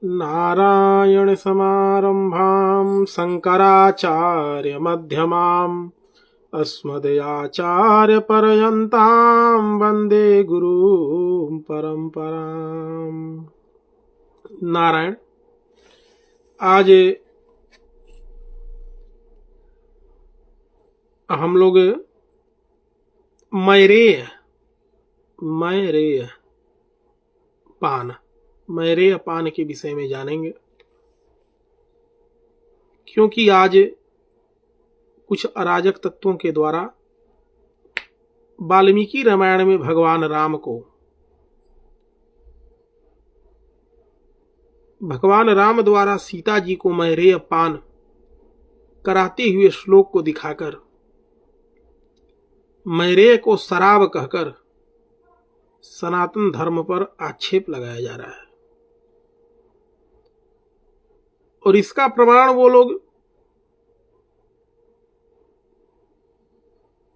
नारायण समारंभां शंकराचार्य मध्यमाम् अस्मदाचार्य पर्यन्तां वंदे गुरु परंपराम्। नारायण। आज हम लोग मैरेय पान के विषय में जानेंगे, क्योंकि आज कुछ अराजक तत्वों के द्वारा वाल्मीकि रामायण में भगवान राम द्वारा सीता जी को मैरेय पान कराते हुए श्लोक को दिखाकर मैरेय को शराब कहकर सनातन धर्म पर आक्षेप लगाया जा रहा है। और इसका प्रमाण वो लोग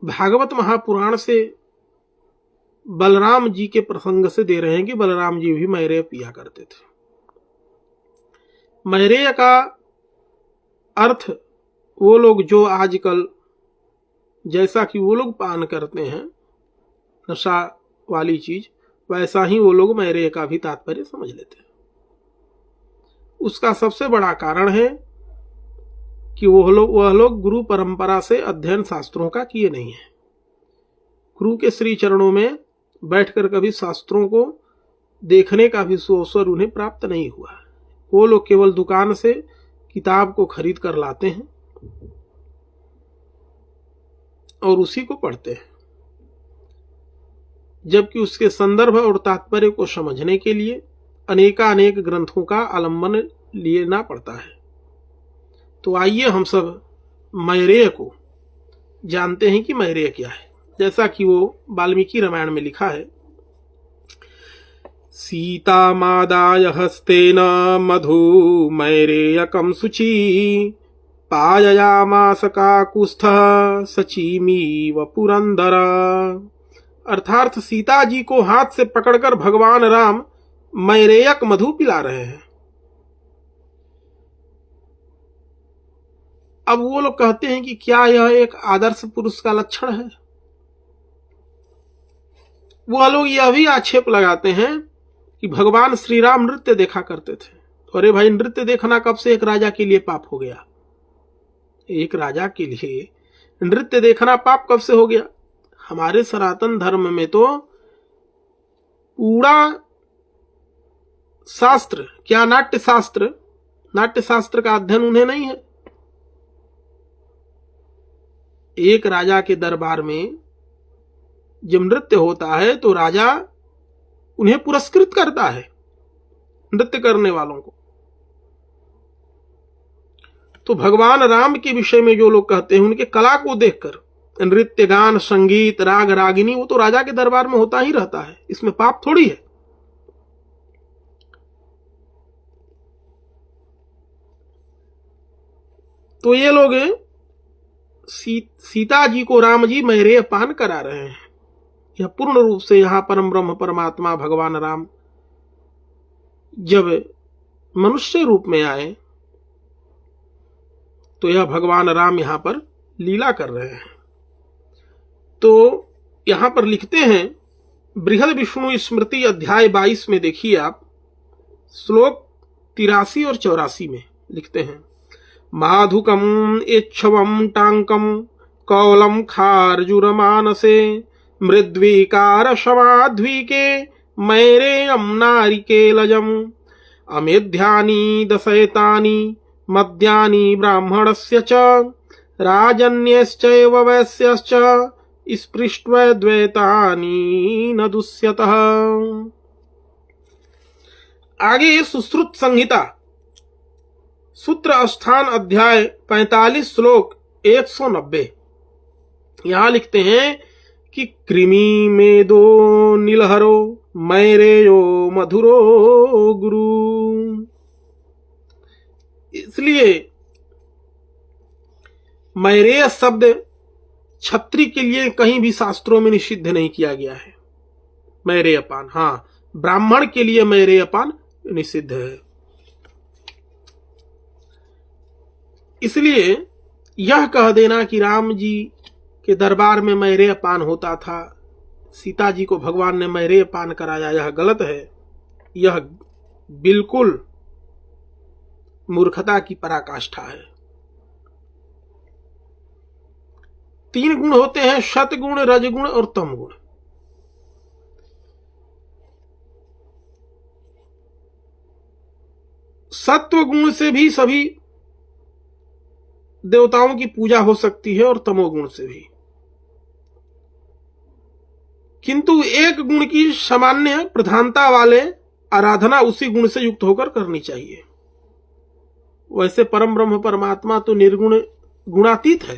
भागवत महापुराण से बलराम जी के प्रसंग से दे रहे हैं कि बलराम जी भी मैरेय पिया करते थे। मैरेय का अर्थ वो लोग जो आजकल जैसा कि वो लोग पान करते हैं नशा वाली चीज, वैसा ही वो लोग मैरेय का भी तात्पर्य समझ लेते हैं। उसका सबसे बड़ा कारण है कि वह लोग गुरु परंपरा से अध्ययन शास्त्रों का किए नहीं है। गुरु के श्री चरणों में बैठकर कभी शास्त्रों को देखने का भी अवसर उन्हें प्राप्त नहीं हुआ। वो लोग केवल दुकान से किताब को खरीद कर लाते हैं और उसी को पढ़ते हैं, जबकि उसके संदर्भ और तात्पर्य को समझने के लिए अनेक ग्रंथों का आलंबन लेना पड़ता है। तो आइए हम सब मैरेय को जानते हैं कि मैरेय क्या है। जैसा कि वो वाल्मीकि रामायण में लिखा है, सीता मादाय हस्तेन मधु मैरेयकं शुचि पाययामास काकुस्थः सचीमीव पुरंदर। अर्थात सीता जी को हाथ से पकड़कर भगवान राम मैरेयक मधु पिला रहे हैं। अब वो लोग कहते हैं कि क्या यह एक आदर्श पुरुष का लक्षण है। वह लोग यह भी आक्षेप लगाते हैं कि भगवान श्री राम नृत्य देखा करते थे। अरे भाई, नृत्य देखना कब से एक राजा के लिए पाप हो गया? एक राजा के लिए नृत्य देखना पाप कब से हो गया? हमारे सनातन धर्म में तो पूरा शास्त्र, क्या नाट्य शास्त्र का अध्ययन उन्हें नहीं है। एक राजा के दरबार में जब नृत्य होता है तो राजा उन्हें पुरस्कृत करता है, नृत्य करने वालों को। तो भगवान राम के विषय में जो लोग कहते हैं, उनके कला को देखकर, नृत्य गान संगीत राग रागिनी, वो तो राजा के दरबार में होता ही रहता है, इसमें पाप थोड़ी है। तो ये लोग सीता जी को राम जी मैरेय पान करा रहे हैं। यह पूर्ण रूप से यहां परम ब्रह्म परमात्मा भगवान राम जब मनुष्य रूप में आए तो यह भगवान राम यहां पर लीला कर रहे हैं। तो यहां पर लिखते हैं, बृहद विष्णु स्मृति अध्याय 22 में देखिए आप, श्लोक 83 और 84 में लिखते हैं, माधुकम इच्छवम टांकम कौलम खार्जुरमानसे मृद्वीकार शमाध्वीके मैरेयम नारिकेलजम अमेध्यानि दशैतानि मद्यानि ब्राह्मणस्य च राजन्यश्चैव वैश्यश्च स्पृष्ट्वा द्वैतानि न दुष्यतः। आगे सुश्रुत संहिता सूत्र स्थान अध्याय 45 श्लोक 190 यहां लिखते हैं कि कृमि मेदो नीलहरो मैरेयो मधुरो गुरु। इसलिए मैरेय शब्द छत्री के लिए कहीं भी शास्त्रों में निषिद्ध नहीं किया गया है। मैरेय पान, हाँ, ब्राह्मण के लिए मैरेय पान निषिद्ध है। इसलिए यह कह देना कि राम जी के दरबार में मैरेय पान होता था, सीता जी को भगवान ने मैरेय पान कराया, यह गलत है। यह बिल्कुल मूर्खता की पराकाष्ठा है। 3 गुण होते हैं, सतगुण, रजगुण और तमगुण। सत्व गुण से भी सभी देवताओं की पूजा हो सकती है और तमोगुण से भी, किंतु एक गुण की सामान्य प्रधानता वाले आराधना उसी गुण से युक्त होकर करनी चाहिए। वैसे परम ब्रह्म परमात्मा तो निर्गुण गुणातीत है,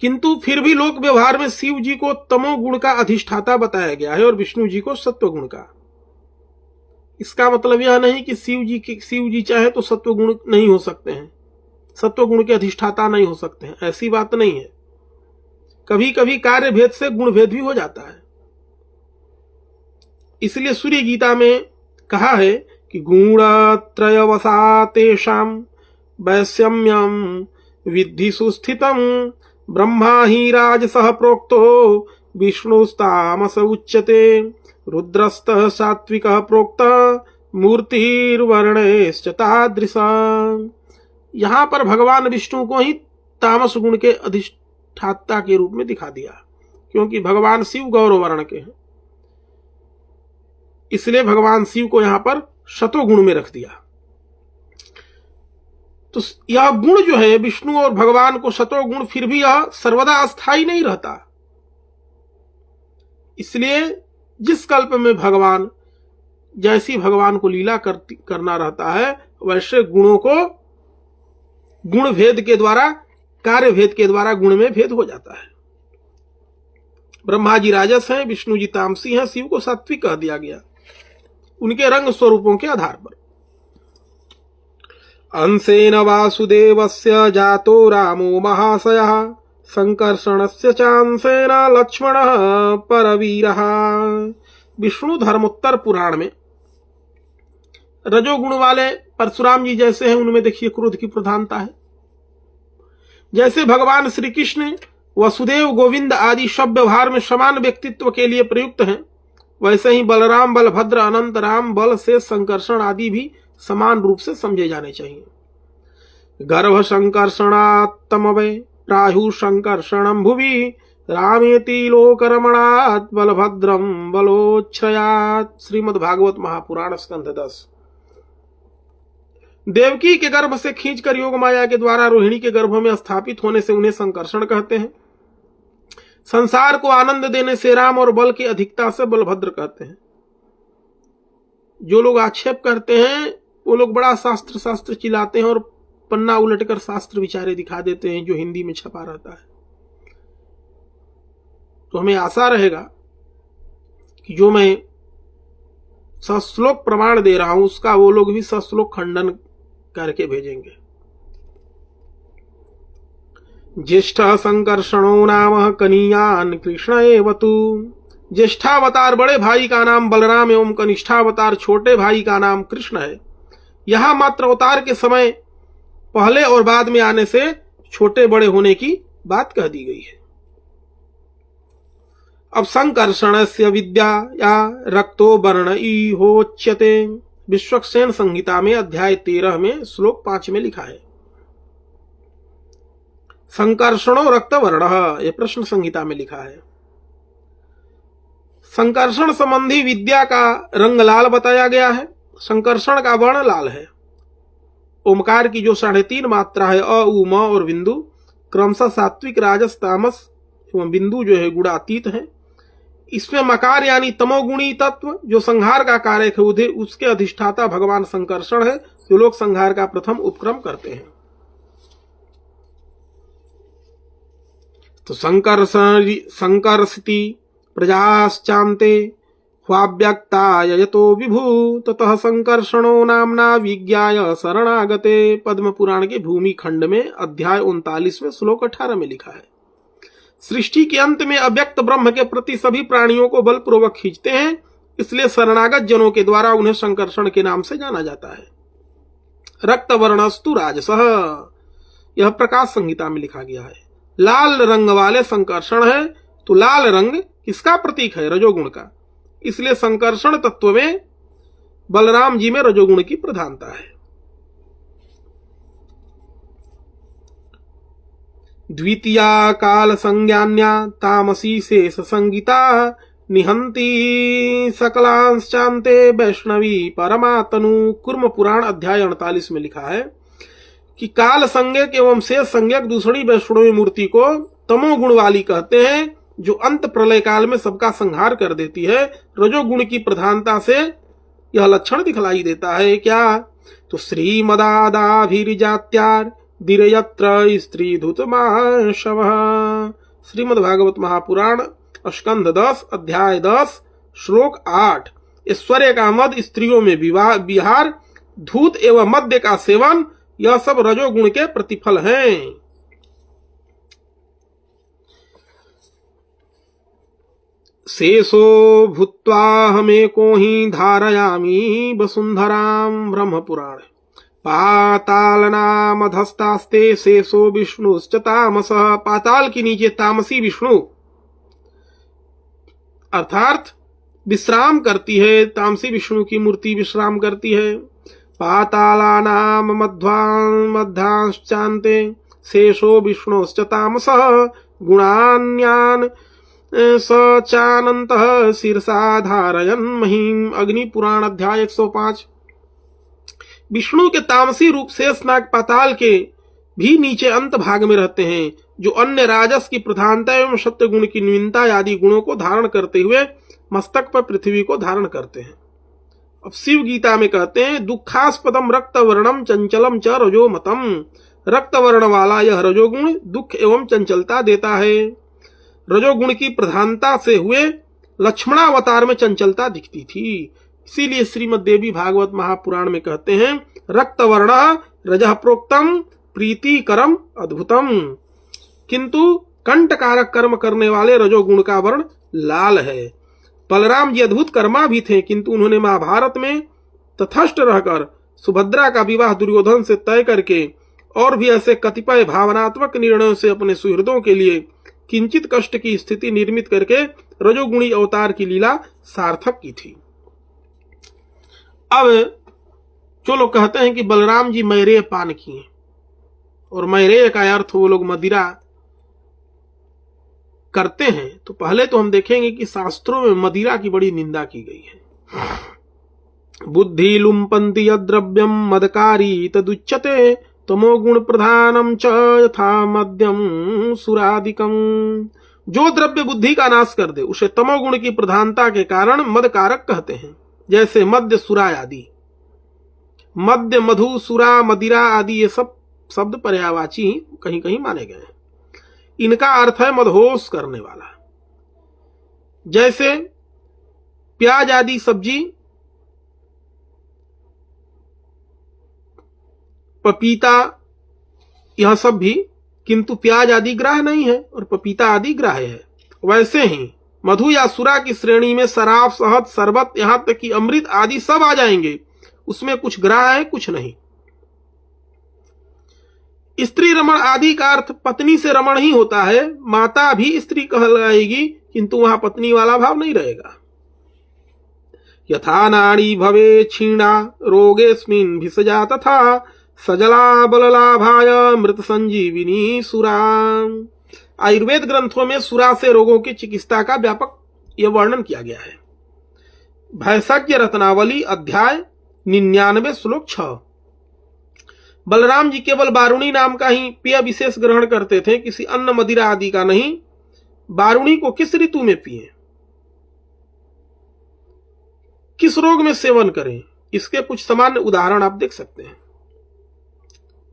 किंतु फिर भी लोक व्यवहार में शिव जी को तमोगुण का अधिष्ठाता बताया गया है और विष्णु जी को सत्व गुण का। इसका मतलब यह नहीं कि शिव जी चाहे तो सत्व गुण नहीं हो सकते हैं, सत्व गुण के अधिष्ठाता नहीं हो सकते हैं, ऐसी बात नहीं है। कभी कभी कार्य भेद से गुण भेद भी हो जाता है। इसलिए सूर्य गीता में कहा है कि गुणत्रयवसा तेषां वैषम्यं विद्धि सुस्थितम् ब्रह्मा हि राजसः प्रोक्तो विष्णुस्तामस उच्यते रुद्रस्तः सात्विकः प्रोक्तः मूर्तिर्वर्णेश्च तादृशा। यहां पर भगवान विष्णु को ही तामस गुण के अधिष्ठाता के रूप में दिखा दिया, क्योंकि भगवान शिव गौरव वर्ण के हैं, इसलिए भगवान शिव को यहां पर शतोगुण में रख दिया। तो यह गुण जो है विष्णु और भगवान को शतोगुण, फिर भी यह सर्वदा अस्थायी नहीं रहता। इसलिए जिस कल्प में भगवान जैसी भगवान को लीला करना रहता है, वैसे गुणों को गुण भेद के द्वारा, कार्य भेद के द्वारा गुण में भेद हो जाता है। ब्रह्मा जी राजस हैं, विष्णु जी तामसी हैं, शिव को सात्विक कह दिया गया उनके रंग स्वरूपों के आधार पर। अंशेन वासुदेवस्य जातो रामो महाशयः संकर्षणस्य चांसेन लक्ष्मणः परवीरः। विष्णु धर्मोत्तर पुराण में रजोगुण वाले परशुराम जी जैसे हैं, उनमें देखिए क्रोध की प्रधानता है। जैसे भगवान श्री कृष्ण वसुदेव गोविंद आदि सब व्यवहार में समान व्यक्तित्व के लिए प्रयुक्त हैं, वैसे ही बलराम, बलभद्र, अनंत राम, बल से संकर्षण आदि भी समान रूप से समझे जाने चाहिए। गर्भ संकर्षणात्तम वै प्राहु संकर्षणम भुवि रामेति लोकरमणात् बलभद्रम बलोच्छयात्। श्रीमद् भागवत महापुराण स्कंध 10। देवकी के गर्भ से खींचकर योग माया के द्वारा रोहिणी के गर्भ में स्थापित होने से उन्हें संकर्षण कहते हैं। संसार को आनंद देने से राम और बल की अधिकता से बलभद्र कहते हैं। जो लोग आक्षेप करते हैं वो लोग बड़ा शास्त्र चिल्लाते हैं और पन्ना उलटकर शास्त्र विचारे दिखा देते हैं जो हिंदी में छपा रहता है। तो हमें आशा रहेगा कि जो मैं सश्लोक प्रमाण दे रहा हूं उसका वो लोग भी सश्लोक खंडन करके भेजेंगे। ज्येष्ठ संकर्षणो नाम कनीयान कृष्ण एव तु। ज्येष्ठावतार बड़े भाई का नाम बलराम एवं कनिष्ठावतार छोटे भाई का नाम कृष्ण है। यहां मात्र अवतार के समय पहले और बाद में आने से छोटे बड़े होने की बात कह दी गई है। अब संकर्षणस्य विद्या या रक्तो वर्ण इहोच्यते विश्वक्सेन संहिता में अध्याय 13 में श्लोक 5 में लिखा है। संकर्षणो रक्त वर्ण, यह प्रश्न संहिता में लिखा है। संकर्षण संबंधी विद्या का रंग लाल बताया गया है। संकर्षण का वर्ण लाल है। ओमकार की जो 3.5 मात्रा है अ, उ, म और बिंदु क्रमशः सात्विक, राजस, तामस एवं बिंदु जो है गुणातीत है। इसमें मकार यानी तमोगुणी तत्व जो संहार का कारक है उसके अधिष्ठाता भगवान संकर्षण है, जो लोग संहार का प्रथम उपक्रम करते हैं। तो संकर्षति प्रजाश्चान्ते ह्वाव्यक्ता यतो विभू ततः संकर्षणो नामना विज्ञाय शरणागते। पद्म पुराण के भूमि खंड में अध्याय 39 में श्लोक 18 में लिखा है। सृष्टि के अंत में अव्यक्त ब्रह्म के प्रति सभी प्राणियों को बलपूर्वक खींचते हैं, इसलिए शरणागत जनों के द्वारा उन्हें संकर्षण के नाम से जाना जाता है। रक्त वर्णस्तु राजसः, यह प्रकाश संहिता में लिखा गया है। लाल रंग वाले संकर्षण है, तो लाल रंग किसका प्रतीक है? रजोगुण का। इसलिए संकर्षण तत्व में बलराम जी में रजोगुण की प्रधानता है। द्वितीया काल संज्ञान्या तामसी शेष संगीता निहंती सकलांश्चान्ते वैष्णवी परमातनु। कुर्म पुराण अध्याय 48 में लिखा है कि काल संज्ञक एवं शेष संज्ञक दूसरी वैष्णवी मूर्ति को तमोगुण वाली कहते हैं, जो अंत प्रलय काल में सबका संहार कर देती है। रजोगुण की प्रधानता से यह लक्षण दिखलाई देता है। क्या? तो श्रीमदादाभिर्जात्यार दिरयत्र स्त्री धूतमाशव। श्रीमद् भागवत महापुराण स्कंध 10 अध्याय 10 श्लोक 8। ऐश्वर्य का मद, स्त्रियों में विहार, धूत एवं मद्य का सेवन, यह सब रजोगुण के प्रतिफल हैं। शेषो भूत्वा हमेको ही धारयामी वसुंधराम। ब्रह्म पुराण। पातालनामधस्तास्ते शेषो विष्णुश्च तामसः। पाताल के नीचे तामसी विष्णु अर्थात विश्राम करती है। तामसी विष्णु की मूर्ति विश्राम करती है। पातालानाम मध्यांश्चान्ते शेषो विष्णुश्च तामसः गुणान्यान् स चानन्तः शीर्षा धारयन् महीम्। अग्नि पुराण अध्याय 105। विष्णु के तामसी रूप शेषनाग पाताल के भी नीचे अंत भाग में रहते हैं, जो अन्य राजस की प्रधानता एवं सत्य गुण की न्यूनता आदि गुणों को धारण करते हुए मस्तक पर पृथ्वी को धारण करते हैं। अब शिव गीता में कहते हैं, दुखास्पदम रक्त वर्णम चंचलम च रजोमतम। रक्त वर्ण वाला यह रजोगुण दुख एवं चंचलता देता है। रजोगुण की प्रधानता से हुए लक्ष्मणावतार में चंचलता दिखती थी। इसीलिए श्रीमद् देवी भागवत महापुराण में कहते हैं, रक्त वर्ण रजः प्रोक्तम प्रीतिकरम अद्भुतम। किंतु कंटकारक कर्म करने वाले रजोगुण का वर्ण लाल है। बलराम जी अद्भुत कर्मा भी थे, किंतु उन्होंने महाभारत में तथस्थ रहकर सुभद्रा का विवाह दुर्योधन से तय करके और भी ऐसे कतिपय भावनात्मक निर्णयों से अपने सुहृदों के लिए किंचित कष्ट की स्थिति निर्मित करके रजोगुणी अवतार की लीला सार्थक की थी। अब जो लोग कहते हैं कि बलराम जी मैरेय पान किए, और मैरेय का अर्थ वो लोग मदिरा करते हैं, तो पहले तो हम देखेंगे कि शास्त्रों में मदिरा की बड़ी निंदा की गई है। बुद्धि लुम्पन्ति यद्रव्यम मदकारी तदुच्यते तमोगुण प्रधानम च यथा मद्यम सुरादिकम। जो द्रव्य बुद्धि का नाश कर दे उसे तमोगुण की प्रधानता के कारण मदकारक कहते हैं। जैसे मद्य, सुरा आदि। मद्य, मधु, सुरा, मदिरा आदि ये सब शब्द पर्यायवाची कहीं कहीं माने गए हैं। इनका अर्थ है मदहोश करने वाला। जैसे प्याज आदि सब्जी, पपीता, यह सब भी, किंतु प्याज आदि ग्राह्य नहीं है और पपीता आदि ग्राह्य है। वैसे ही मधु या सुरा की श्रेणी में शराब, शहद, शरबत, यहां तक कि अमृत आदि सब आ जाएंगे। उसमें कुछ ग्राह्य है, कुछ नहीं। स्त्री रमण आदि का अर्थ पत्नी से रमण ही होता है। माता भी स्त्री कहलाएगी, किंतु वहां पत्नी वाला भाव नहीं रहेगा। यथा नाड़ी भवे क्षीणा रोगेस्मिन् भिषजा तथा सजला बललाभाय मृत संजीविनी सुरा। आयुर्वेद ग्रंथों में सुरा से रोगों की चिकित्सा का व्यापक यह वर्णन किया गया है। भैषज्ञ रत्नावली अध्याय 99 श्लोक 6। बलराम जी केवल बारुणी नाम का ही पेय विशेष ग्रहण करते थे, किसी अन्न मदिरा आदि का नहीं। बारुणी को किस ऋतु में पिए, किस रोग में सेवन करें, इसके कुछ सामान्य उदाहरण आप देख सकते हैं।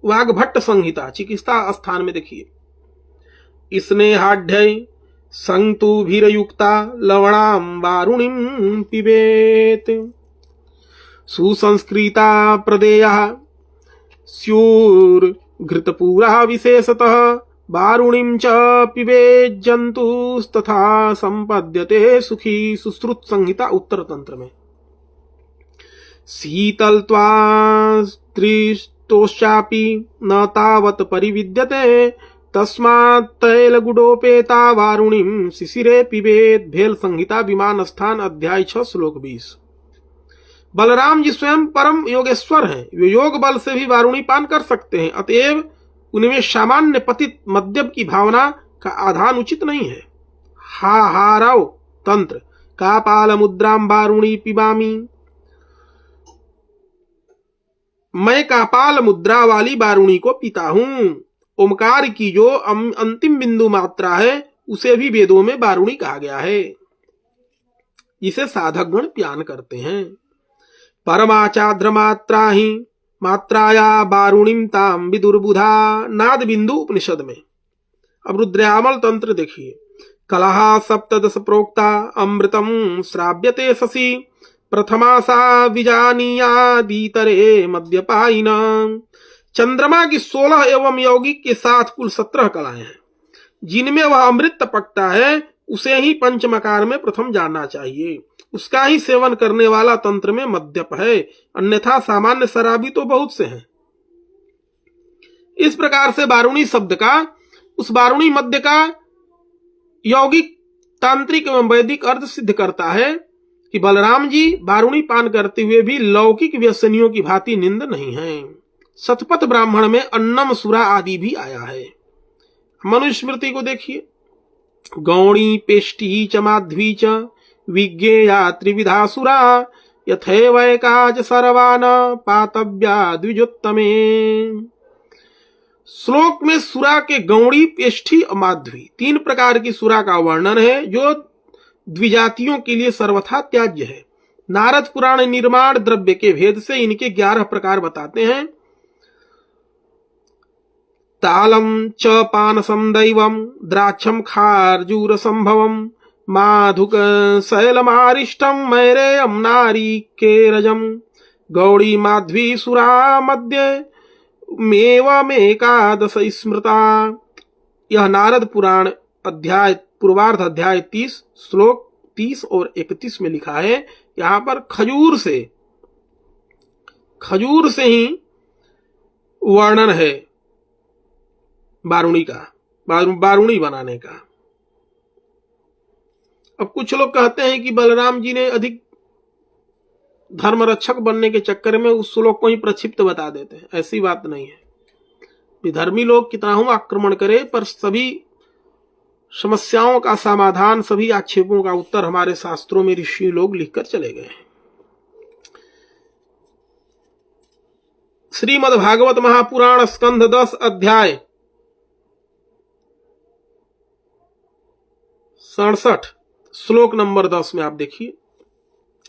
वाग्भट्ट संहिता चिकित्सा स्थान में देखिए। स्नेहाढ्य संतुभिरयुक्ता लवणाम बारुणीम पिबेत। सुसंस्कृता प्रदेया स्यूर घृतपूरा विशेषतः बारुणीम च पिबेत जंतुस्तथा संपद्यते सुखी। सुश्रुत संहिता उत्तर तंत्र में। शीतलत्वा तोश्चापि न तावत् परिविद्यते तस्मात् तैलगुडोपेता वारुणीं शिशिरे पिबेत। भेल संहिता विमान स्थान अध्याय 6 श्लोक 20। बलराम जी स्वयं परम योगेश्वर हैं, वे योग बल से भी वारुणी पान कर सकते हैं, अतएव उनमें सामान्य पतित मद्यप की भावना का आधान उचित नहीं है। हाहारव तंत्र कापाल मुद्राम वारुणी पिबामी, मैं कापाल मुद्रा वाली वारुणी को पीता हूं। ओमकार की जो अंतिम बिंदु मात्रा है उसे भी वेदों में वारुणी कहा गया है, जिसे साधक गण प्यान करते हैं। परमाचाद्र मात्रा ही मात्राया वारुणीम ताम विदुर्बुधा, नाद बिंदु उपनिषद में। अब रुद्रयामल तंत्र देखिए। कलहा सप्तदश प्रोक्ता अमृतम श्राव्यते शशि, प्रथमा सा विजानीयादीतरे मद्यपायिन। चंद्रमा की 16 एवं यौगिक के साथ कुल 17 कलाएं हैं, जिनमें वह अमृत टपकता है उसे ही पंचमकार में प्रथम जानना चाहिए। उसका ही सेवन करने वाला तंत्र में मद्यप है, अन्यथा सामान्य शराबी तो बहुत से हैं। इस प्रकार से वारुणी शब्द का उस वारुणी मध्य का यौगिक तांत्रिक एवं वैदिक अर्थ सिद्ध करता है कि बलराम जी वारुणी पान करते हुए भी लौकिक व्यसनियों की भांति निंद नहीं है। शतपथ ब्राह्मण में अन्नम सुरा आदि भी आया है। मनुस्मृति को देखिए। गौणी पेष्टि च माध्वी च विज्ञेया त्रिविधासुरा, यथैवैकाच सर्वान पातव्या द्विजोत्तमे। श्लोक में सुरा के गौड़ी, पेष्ठी और माध्वी 3 प्रकार की सुरा का वर्णन है, जो द्विजातियों के लिए सर्वथा त्याज्य है। नारद पुराण निर्माण द्रव्य के भेद से इनके 11 प्रकार बताते हैं। तालम च पानसम दैवम द्राक्षम खार्जूर संभवम माधुक शैलमारिष्टम मैरेयम नारिकेरजम गौड़ी माध्वी सुरा मध्य मेवमेकादश स्मृता। यह नारद पुराण अध्याय पूर्वार्ध अध्याय 30 श्लोक 30 और 31 में लिखा है। यहां पर खजूर से ही वर्णन है वारुणी का, वारुणी बनाने का। अब कुछ लोग कहते हैं कि बलराम जी ने अधिक धर्म रक्षक बनने के चक्कर में उस श्लोक को ही प्रक्षिप्त बता देते हैं। ऐसी बात नहीं है। विधर्मी लोग कितना हो आक्रमण करे, पर सभी समस्याओं का समाधान, सभी आक्षेपों का उत्तर हमारे शास्त्रों में ऋषि लोग लिखकर चले गए हैं। श्रीमद् भागवत महापुराण स्कंध 10 अध्याय 67 श्लोक नंबर 10 में आप देखिए।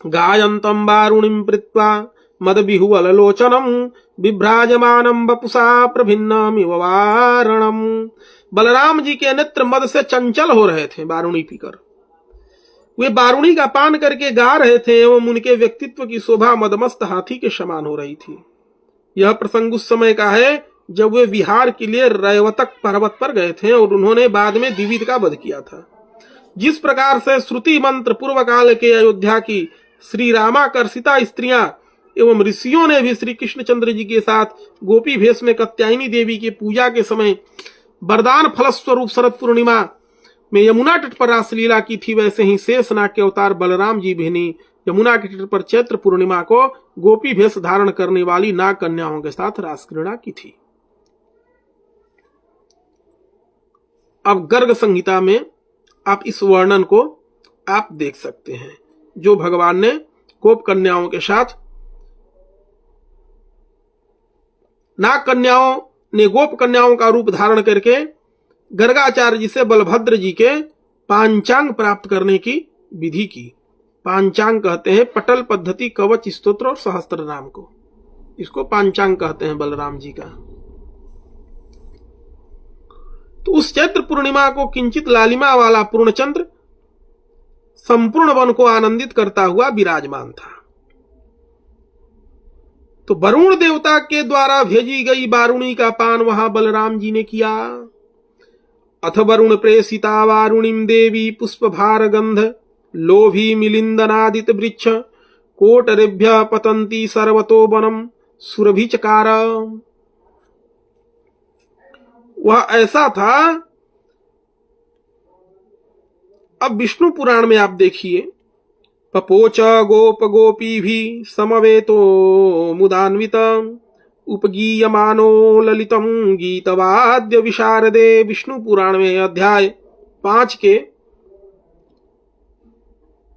गायन्तम वारुणीं प्रीत्वा मद विहुवलोचनम विभ्राजमानम वपुषा प्रभिन्नमिव वारणम। बलराम जी के नेत्र मद से चंचल हो रहे थे वारुणी पीकर। वे वारुणी का पान करके गा रहे थे एवं उनके व्यक्तित्व की शोभा मदमस्त हाथी के समान हो रही थी। यह प्रसंग उस समय का है जब वे विहार के लिए रैवतक पर्वत पर गए थे और उन्होंने बाद में द्विविद का वध किया था। जिस प्रकार से श्रुति मंत्र पूर्व काल के अयोध्या की श्री रामाकर्षिता स्त्रियां एवं ऋषियों ने भी श्री कृष्णचंद्र जी के साथ गोपी भेष में कात्यायनी देवी की पूजा के समय वरदान फलस्वरूप शरद पूर्णिमा में यमुना तट पर रासलीला की थी, वैसे ही शेषनाग के अवतार बलराम जी भी ने यमुना के तट पर चैत्र पूर्णिमा को गोपी भेष धारण करने वाली नाग कन्याओं के साथ रासक्रीड़ा की थी। अब गर्ग संहिता में आप इस वर्णन को आप देख सकते हैं, जो भगवान ने गोप कन्याओं के साथ, नाग कन्याओं ने गोप कन्याओं का रूप धारण करके गर्गाचार्य जी से बलभद्र जी के पांचांग प्राप्त करने की विधि की। पांचांग कहते हैं पटल पद्धति, कवच, स्तोत्र और सहस्त्र नाम को। इसको पांचांग कहते हैं बलराम जी का। तो उस चैत्र पूर्णिमा को किंचित लालिमा वाला पूर्णचंद्र संपूर्ण वन को आनंदित करता हुआ विराजमान था। तो वरुण देवता के द्वारा भेजी गई वारुणी का पान वहां बलराम जी ने किया। अथ वरुण प्रेषिता वारुणीं देवी पुष्प भार गंध लोभी मिलिंदनादित वृक्ष कोटरेभ्य पतंती सर्वतो वनम सुरभि चकार। वह ऐसा था। अब विष्णु पुराण में आप देखिए, पपोच गोप गोपी भी समवेतो मुदान्वित उपगीयमानो ललितम गीतवाद्य विशारदे। विष्णु पुराण में अध्याय 5 के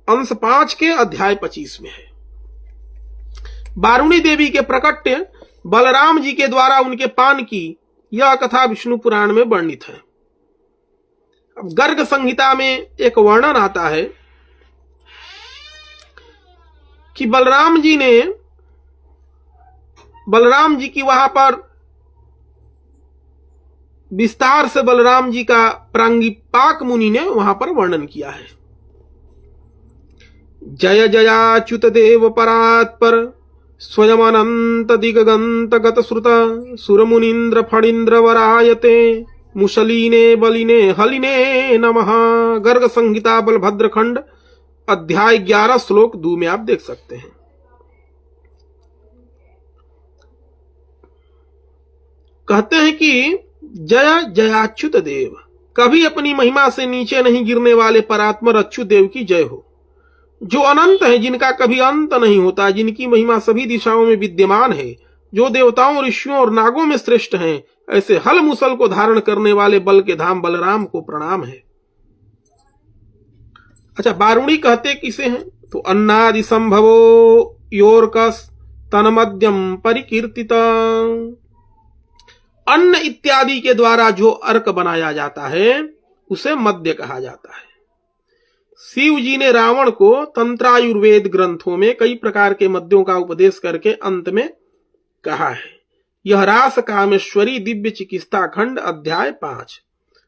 अंश 5 के अध्याय 25 में है। बारुणी देवी के प्रकट्य बलराम जी के द्वारा उनके पान की यह कथा विष्णु पुराण में वर्णित है। अब गर्ग संहिता में एक वर्णन आता है कि बलराम जी की वहां पर विस्तार से बलराम जी का प्रांगिपाक मुनि ने वहां पर वर्णन किया है। जय जयाच्युत देव परात्पर स्वयं अनंत दिगंत गत श्रुत सुरमुनीन्द्र फणीन्द्र वरायते मुसलीने बलिने हलिने नमः। गर्ग संहिता बलभद्र खंड अध्याय 11 श्लोक 2 में आप देख सकते हैं। कहते हैं कि जय जयाच्युत देव, कभी अपनी महिमा से नीचे नहीं गिरने वाले परात्पर अच्युत देव की जय हो, जो अनंत है, जिनका कभी अंत नहीं होता, जिनकी महिमा सभी दिशाओं में विद्यमान है, जो देवताओं ऋषियों और नागों में श्रेष्ठ हैं। ऐसे हल मुसल को धारण करने वाले बल के धाम बलराम को प्रणाम है। अच्छा, बारुणी कहते किसे हैं? तो अन्नादि संभवो योरकस तन्मध्यम परिकीर्तित। अन्न इत्यादि के द्वारा जो अर्क बनाया जाता है उसे मद्य कहा जाता है। शिव जी ने रावण को तंत्रायुर्वेद ग्रंथों में कई प्रकार के मद्यों का उपदेश करके अंत में कहा है। यह रास कामेश्वरी दिव्य चिकित्सा खंड अध्याय 5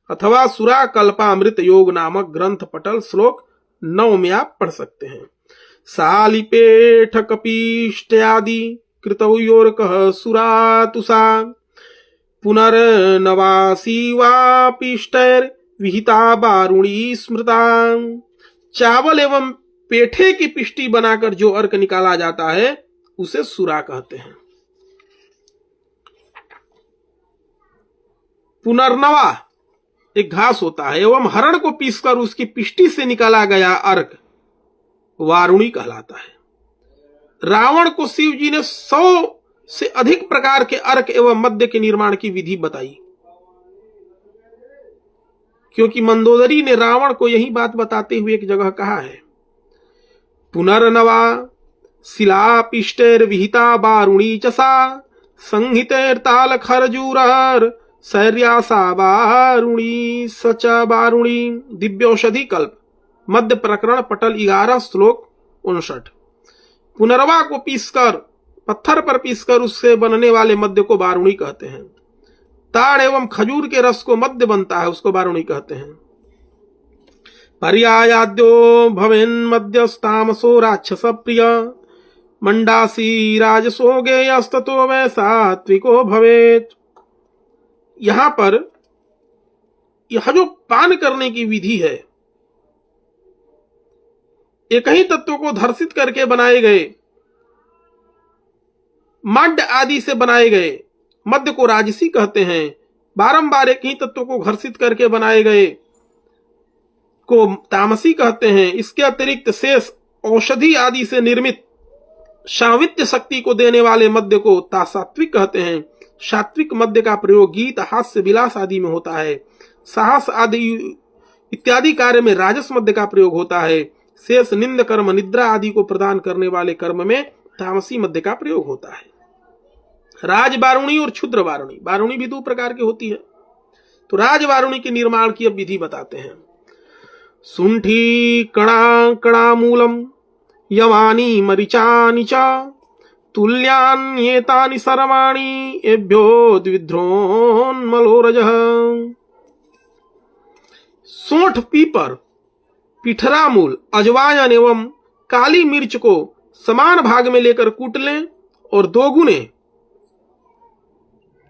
अथवा सुरा कल्पामृत योग नामक ग्रंथ पटल श्लोक 9 में आप पढ़ सकते हैं। सालिपेठ कपीष्टयादि कृतयोर्कः सुरातुषा पुनर्नवासी वापिष्टैर विहिता बारुणी स्मृता। चावल एवं पेठे की पिष्टी बनाकर जो अर्क निकाला जाता है उसे सुरा कहते हैं। पुनर्नवा एक घास होता है, एवं हरण को पीसकर उसकी पिष्टी से निकाला गया अर्क वारुणी कहलाता है। रावण को शिव जी ने 100 से अधिक प्रकार के अर्क एवं मद्य के निर्माण की विधि बताई, क्योंकि मंदोदरी ने रावण को यही बात बताते हुए एक जगह कहा है, पुनर्नवा शिला पिष्टेर विहिता बारुणी चसा संहितेर ताल खरजूरर शैर्यासा बारुणी सचा बारुणी। दिव्यौषधि कल्प मध्य प्रकरण पटल 11 श्लोक 59। पुनर्वा को पीसकर, पत्थर पर पीसकर उससे बनने वाले मद्य को बारुणी कहते हैं। ताड़ एवं खजूर के रस को मद्य बनता है, उसको बारुणी कहते हैं। पर्यायाद्यो भवेन मध्यस्तामसो राक्षस प्रिय मंडासी राजसो गेयस्ततो वै सात्विको भवेत। यहां पर यह जो पान करने की विधि है, एक ही तत्वों को धर्षित करके बनाए गए, मड्ड आदि से बनाए गए मद्य को राजसी कहते हैं। बारंबार एक ही तत्व को घर्षित करके बनाए गए को तामसी कहते हैं। इसके अतिरिक्त शेष औषधि आदि से निर्मित सावित्य शक्ति को देने वाले मद्य को सात्विक कहते हैं। सात्विक मद्य का प्रयोग गीत, हास्य, विलास आदि में होता है। साहस आदि इत्यादि कार्य में राजस मद्य का प्रयोग होता है। शेष निंद कर्म, निद्रा आदि को प्रदान करने वाले कर्म में तामसी मद्य का प्रयोग होता है। राज बारुणी और क्षुद्र बारुणी, बारुणी भी 2 प्रकार की होती है। तो राज बारुणी के निर्माण की अब विधि बताते हैं। सुंठी कणा कणा मूलम यमानी मरिचानि च तुल्यान्येतानि सर्वाणि एभ्यो द्विध्रोन्मलोरजः। सोंठ, पीपर, पिठरा मूल, अजवायन एवं काली मिर्च को समान भाग में लेकर कूट लें और 2 गुने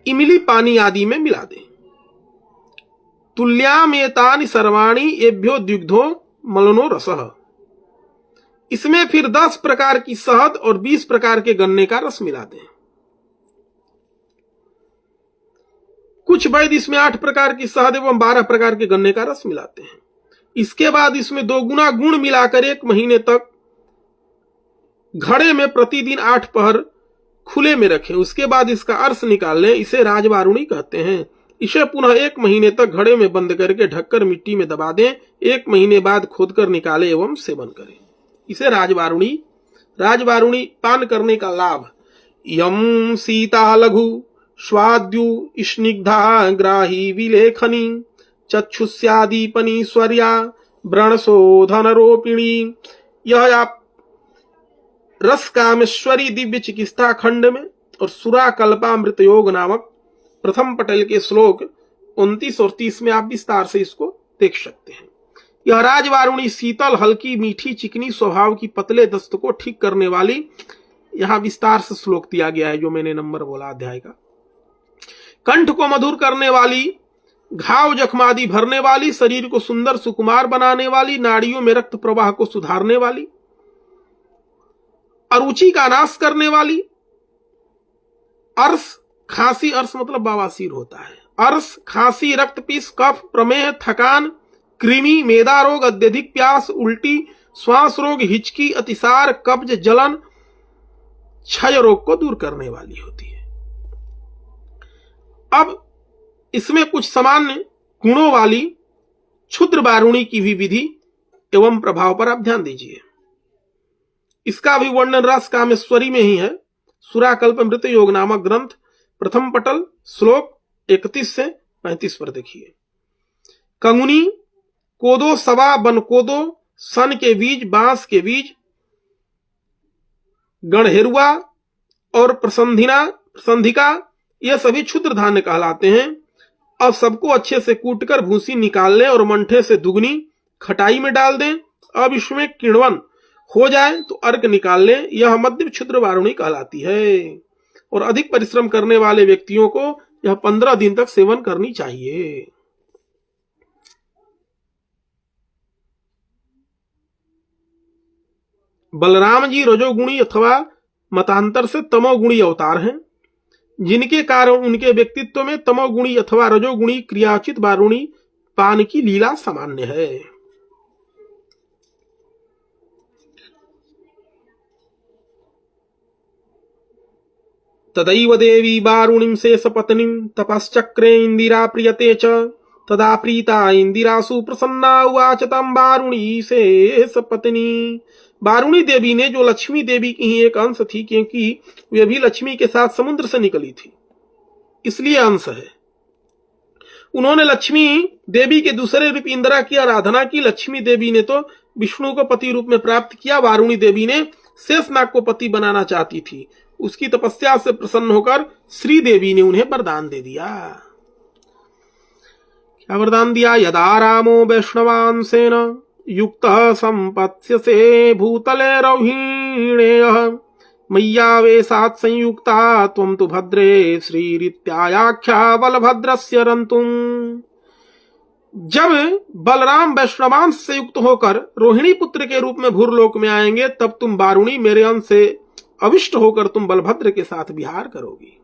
इमली पानी आदि में मिला दें। तुल्यामेतानि सर्वाणि एभ्यो द्विग्धो मलनो रसः। इसमें फिर 10 प्रकार की शहद और 20 प्रकार के गन्ने का रस मिला दें। कुछ कुछ वैद्य इसमें 8 प्रकार की शहद एवं 12 प्रकार के गन्ने का रस मिलाते हैं। इसके बाद इसमें 2 गुना गुण मिलाकर 1 महीने तक घड़े में प्रतिदिन 8 पहर खुले में रखें। उसके बाद इसका अर्स निकाल लें। इसे राजवारुणी कहते हैं। इसे पुनः 1 महीने तक घड़े में बंद करके ढककर मिट्टी में दबा दें। 1 महीने बाद खोदकर निकालें एवं सेवन करें। इसे राजवारुणी पान करने का लाभ। यम सीता लघु स्वाद्यु स्निग्धा ग्राही विलेखनी चक्षुष्यादीपनी स्वर्या व्रणशोधन रोपिणी। यह आप रस कामेश्वरी दिव्य चिकित्सा खंड में और सुरा कल्पामृत योग नामक प्रथम पटल के श्लोक 29 और 30 में आप विस्तार से इसको देख सकते हैं। यह राजवारुणी शीतल, हल्की, मीठी, चिकनी स्वभाव की पतले दस्त को ठीक करने वाली, यहां विस्तार से श्लोक दिया गया है जो मैंने नंबर बोला अध्याय का। कंठ को मधुर करने वाली, घाव जख्मादि भरने वाली, शरीर को सुंदर सुकुमार बनाने वाली, नाड़ियों में रक्त प्रवाह को सुधारने वाली, अरुचि का नाश करने वाली, अर्श खांसी, अर्श मतलब बवासीर होता है, अर्श खांसी, रक्तपीस, कफ, प्रमेह, थकान, कृमि, मेदा रोग, अत्यधिक प्यास, उल्टी, श्वास रोग, हिचकी, अतिसार, कब्ज, जलन, क्षय रोग को दूर करने वाली होती है। अब इसमें कुछ सामान्य गुणों वाली क्षुद्र वारुणी की भी विधि एवं प्रभाव पर आप ध्यान दीजिए। इसका भी वर्णन रस कामेश्वरी में ही है। सुराकल्पमृत योग नामक ग्रंथ प्रथम पटल श्लोक 31 से 35 पर देखिए। कंगुनी, कोदो, सवा, बनकोदो, सन के बीज, बांस के बीज, गणहेरुआ और प्रसंधिका ये सभी क्षुद्र धान्य कहलाते हैं। अब सबको अच्छे से कूटकर भूसी निकाल लें और मंठे से दुगनी खटाई में डाल दें। अब इसमें किण्वन हो जाए तो अर्क निकाल लें। यह मध्य क्षुद्र वारुणी कहलाती है और अधिक परिश्रम करने वाले व्यक्तियों को यह 15 दिन तक सेवन करनी चाहिए। बलराम जी रजोगुणी अथवा मतांतर से तमोगुणी अवतार हैं, जिनके कारण उनके व्यक्तित्व में तमोगुणी अथवा रजोगुणी क्रियाचित वारुणी पान की लीला सामान्य है। तदैव देवी वारुणीं शेषपत्नीं तपश्चक्रे इंदिरा प्रियते च तदा प्रीता इंदिरासु प्रसन्ना उवाच तम वारुणी शेषपत्नी। वारुणी देवी ने, जो लक्ष्मी देवी की ही एक अंश थी, क्योंकि वे भी लक्ष्मी के साथ समुद्र से निकली थी इसलिए अंश है, उन्होंने लक्ष्मी देवी के दूसरे रूप इंदिरा की आराधना की। लक्ष्मी देवी ने तो विष्णु को पति रूप में प्राप्त किया। वारुणी देवी ने शेषनाग को पति बनाना चाहती थी। उसकी तपस्या से प्रसन्न होकर श्री देवी ने उन्हें वरदान दे दिया। क्या वरदान दिया? यदा रामो वैष्णवांसेन युक्तः संपत्स्यसे भूतले रौहिणेयः मय्यावेशात् संयुक्ता त्वं तु भद्रे श्रीरित्याख्या बलभद्रस्य रंतुम। जब बलराम वैष्णवांश से युक्त होकर रोहिणी पुत्र के रूप में भूरलोक में आएंगे, तब तुम वारुणी मेरे अंश से अविष्ट होकर तुम बलभद्र के साथ विहार करोगी।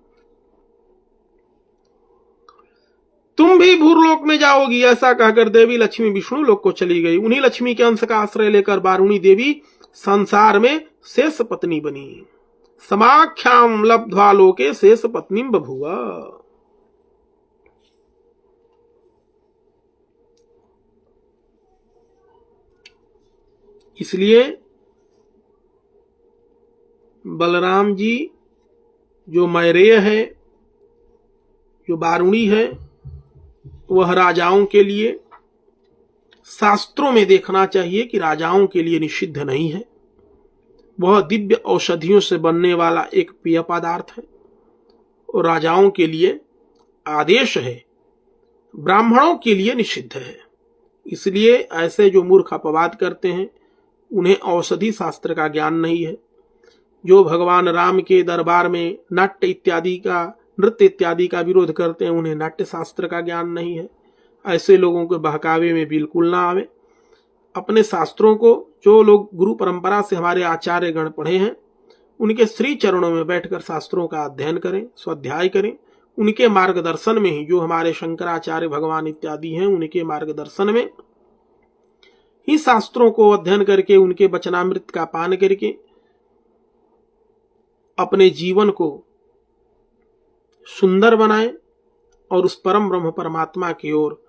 तुम भी भूरलोक में जाओगी। ऐसा कहकर देवी लक्ष्मी विष्णु लोक को चली गई। उन्हीं लक्ष्मी के अंश का आश्रय लेकर वारुणी देवी संसार में शेष पत्नी बनी। समाख्याम लब्ध्वा लोके शेष पत्नी बभूव। इसलिए बलराम जी जो मैरेय है, जो वारुणी है, वह राजाओं के लिए, शास्त्रों में देखना चाहिए कि राजाओं के लिए निषिद्ध नहीं है। वह दिव्य औषधियों से बनने वाला एक पेय पदार्थ है और राजाओं के लिए आदेश है, ब्राह्मणों के लिए निषिद्ध है। इसलिए ऐसे जो मूर्ख अपवाद करते हैं उन्हें औषधि शास्त्र का ज्ञान नहीं है। जो भगवान राम के दरबार में नृत्य इत्यादि का विरोध करते हैं उन्हें नाट्य शास्त्र का ज्ञान नहीं है। ऐसे लोगों के बहकावे में बिल्कुल ना आवे। अपने शास्त्रों को जो लोग गुरु परंपरा से हमारे आचार्य गण पढ़े हैं उनके श्री चरणों में बैठकर शास्त्रों का अध्ययन करें, स्वाध्याय करें, उनके मार्गदर्शन में ही, जो हमारे शंकराचार्य भगवान इत्यादि हैं, उनके मार्गदर्शन में ही शास्त्रों को अध्ययन करके, उनके वचनामृत का पान करके अपने जीवन को सुंदर बनाएं और उस परम ब्रह्म परमात्मा की ओर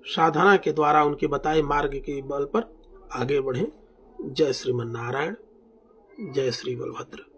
साधना के द्वारा उनके बताए मार्ग के बल पर आगे बढ़ें। जय श्रीमन नारायण, जय श्री बलभद्र।